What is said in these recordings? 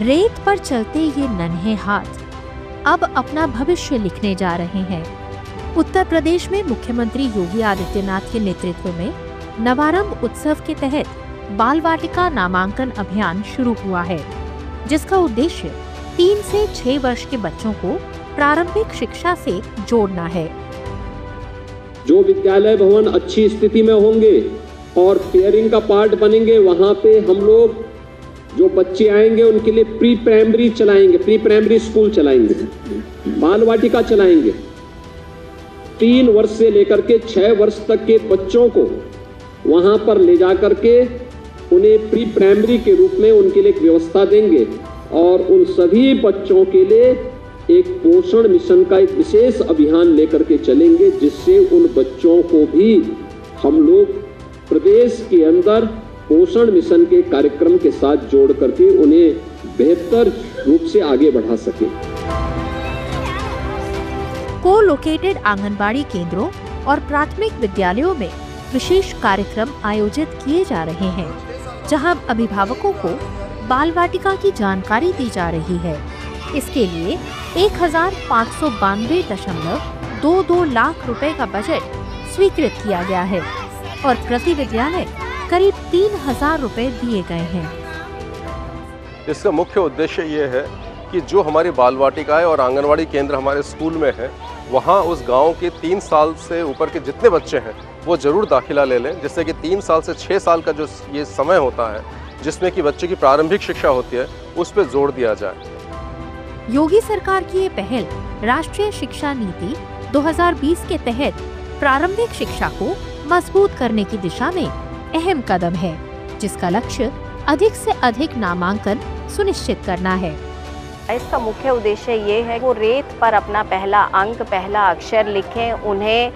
रेत पर चलते ये नन्हे हाथ अब अपना भविष्य लिखने जा रहे हैं। उत्तर प्रदेश में मुख्यमंत्री योगी आदित्यनाथ के नेतृत्व में नवारंभ उत्सव के तहत बाल वाटिका नामांकन अभियान शुरू हुआ है, जिसका उद्देश्य 3 से 6 वर्ष के बच्चों को प्रारंभिक शिक्षा से जोड़ना है। जो विद्यालय भवन अच्छी स्थिति में होंगे और पेयरिंग का पार्ट बनेंगे, वहां पे हम लोग जो बच्चे आएंगे उनके लिए प्री प्राइमरी चलाएंगे, प्री प्राइमरी स्कूल चलाएंगे, बाल वाटिका चलाएंगे। 3 वर्ष से लेकर के 6 वर्ष तक के बच्चों को वहां पर ले जाकर के उन्हें प्री प्राइमरी के रूप में उनके लिए एक व्यवस्था देंगे और उन सभी बच्चों के लिए एक पोषण मिशन का एक विशेष अभियान लेकर के चलेंगे, जिससे उन बच्चों को भी हम लोग प्रदेश के अंदर पोषण मिशन के कार्यक्रम के साथ जोड़ करके उन्हें बेहतर रूप से आगे बढ़ा सके। को-लोकेटेड आंगनबाड़ी केंद्रों और प्राथमिक विद्यालयों में विशेष कार्यक्रम आयोजित किए जा रहे हैं, जहां अभिभावकों को बाल वाटिका की जानकारी दी जा रही है। इसके लिए 1592.22 लाख रुपए का बजट स्वीकृत किया गया है और प्रति विद्यालय करीब 3000 रुपए दिए गए हैं। इसका मुख्य उद्देश्य ये है कि जो हमारी बाल वाटिकाएं और आंगनवाड़ी केंद्र हमारे स्कूल में हैं, वहाँ उस गांव के 3 साल से ऊपर के जितने बच्चे हैं वो ज़रूर दाखिला ले लें, जिससे कि 3 साल से 6 साल का जो ये समय होता है जिसमें कि बच्चे की प्रारंभिक शिक्षा होती है, उस पर जोर दिया जाए। योगी सरकार की ये पहल राष्ट्रीय शिक्षा नीति 2020 के तहत प्रारंभिक शिक्षा को मजबूत करने की दिशा में अहम कदम है, जिसका लक्ष्य अधिक से अधिक नामांकन सुनिश्चित करना है। इसका मुख्य उद्देश्य ये है वो रेत पर अपना पहला अंक, पहला अक्षर लिखें। उन्हें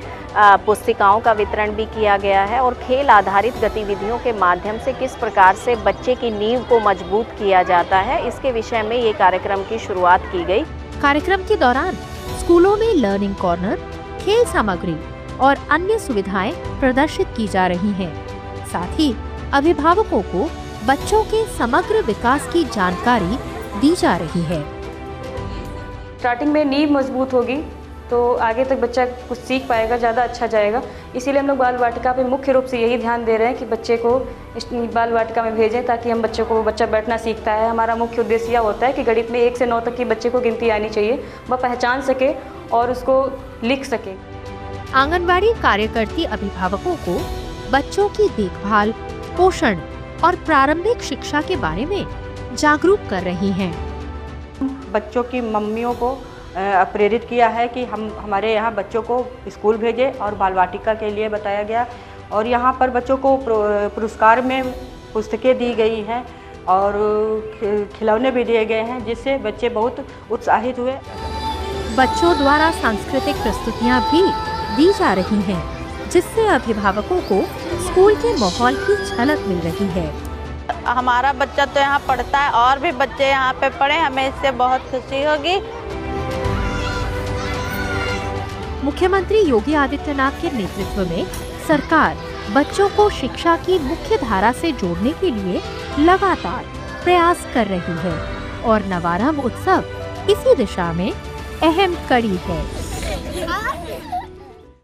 पुस्तिकाओं का वितरण भी किया गया है और खेल आधारित गतिविधियों के माध्यम से किस प्रकार से बच्चे की नींव को मजबूत किया जाता है, इसके विषय में ये कार्यक्रम की शुरुआत की गई। कार्यक्रम के दौरान स्कूलों में लर्निंग कॉर्नर, खेल सामग्री और अन्य सुविधाएं प्रदर्शित की जा रही हैं। साथ ही अभिभावकों को बच्चों के समग्र विकास की जानकारी दी जा रही है। स्टार्टिंग में नींव मजबूत होगी तो आगे तक बच्चा कुछ सीख पाएगा, ज़्यादा अच्छा जाएगा। इसीलिए हम लोग बाल वाटिका पे मुख्य रूप से यही ध्यान दे रहे हैं कि बच्चे को इस बाल वाटिका में भेजें, ताकि हम बच्चा बैठना सीखता है। हमारा मुख्य उद्देश्य यह होता है कि गणित में 1 से 9 तक की बच्चे को गिनती आनी चाहिए, वह पहचान सके और उसको लिख सके। आंगनबाड़ी कार्यकर्ती अभिभावकों को बच्चों की देखभाल, पोषण और प्रारंभिक शिक्षा के बारे में जागरूक कर रही हैं। बच्चों की मम्मियों को प्रेरित किया है कि हमारे यहाँ बच्चों को स्कूल भेजें और बाल वाटिका के लिए बताया गया और यहाँ पर बच्चों को पुरस्कार में पुस्तकें दी गई हैं और खिलौने भी दिए गए हैं, जिससे बच्चे बहुत उत्साहित हुए। बच्चों द्वारा सांस्कृतिक प्रस्तुतियाँ भी दी जा रही हैं, जिससे अभिभावकों को स्कूल के माहौल की झलक मिल रही है। हमारा बच्चा तो यहाँ पढ़ता है और भी बच्चे यहाँ पे पढ़े, हमें इससे बहुत खुशी होगी। मुख्यमंत्री योगी आदित्यनाथ के नेतृत्व में सरकार बच्चों को शिक्षा की मुख्य धारा से जोड़ने के लिए लगातार प्रयास कर रही है और नवारंभ उत्सव इसी दिशा में अहम कड़ी है।